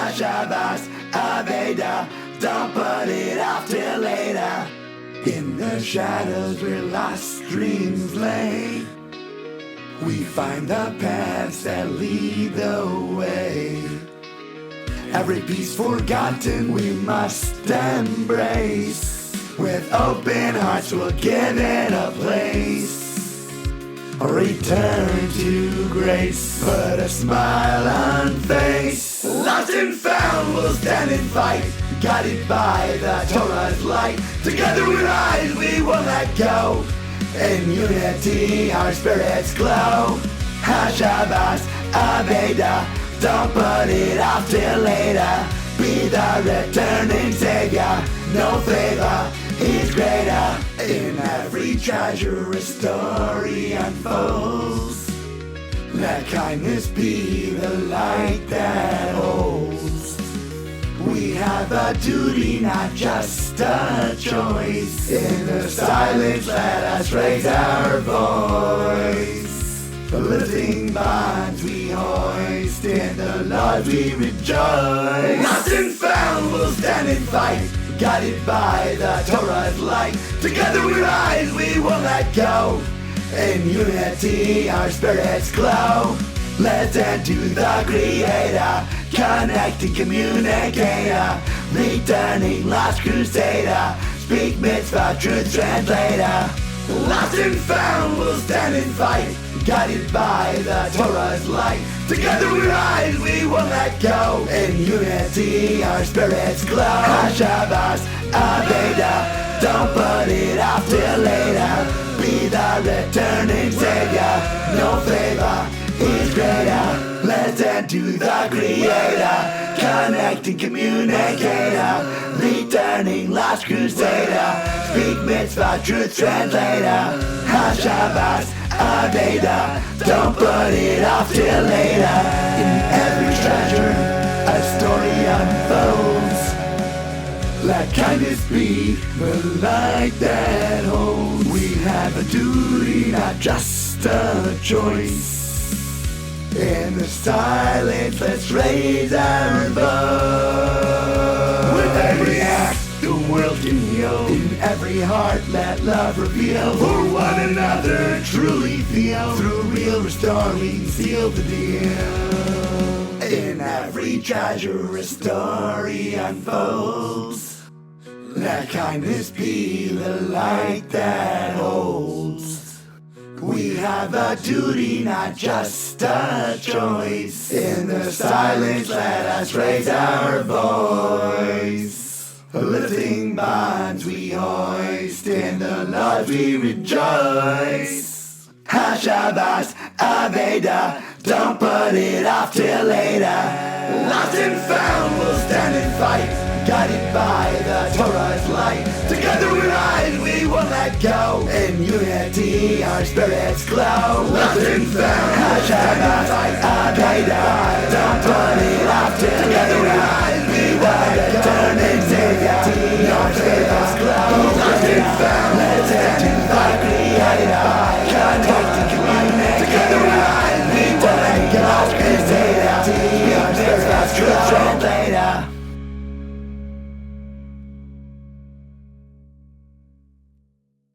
Hashavas Aveidah, don't put it off till later. In the shadows where lost dreams lay, we find the paths that lead the way. Every piece forgotten we must embrace. With open hearts we'll give it a place. Return to grace, put a smile on face. Lost and found we'll stand and fight, guided by the Torah's light. Together with eyes we won't let go, in unity our spirits glow. Hashavas Aveidah, don't put it off till later. Be the returning Savior, no Fava is greater. In every treasure a story unfolds. Let kindness be the light that holds. We have a duty, not just a choice. In the silence let us raise our voice. The lifting bonds we hoist, in the Lord we rejoice. Lost and found we'll stand and fight, guided by the Torah's light. Together with eyes we won't let go, in unity our spirits glow. Let's enter to the Greata, connecting communicator, returning lost crusader, speak mitzvah truth translator. Lost and found we'll stand and fight, guided by the Torah's light. Together with eyes we won't let go, in unity our spirits glow. Hashavas Aveidah, don't put it off till later. Be the returning Savior, no Fava is greater. Let's enter to the Greata, connecting communicator, returning lost crusader, speak mitzvah truth translator. Hashavas Aveidah, don't put it off till later. In every treasure a story unfolds. Let kindness be the light that holds. We have a duty, not just a choice. In the silence let's raise our voice. With every act the world can heal. In every heart let love reveal. For one another truly feel. Through real restoring seal the deal. In every treasure a story unfolds. Let kindness be the light that holds. We have a duty, not just a choice. In the silence let us raise our voice. Lifting bonds we hoist, in the Lord we rejoice. Hashavas Aveidah, don't put it off till later. Lost and found we'll stand and fight, guided by the Torah's light. Together with eyes we won't let go, in unity our spirits glow. Lost and found Hashavas Aveidah,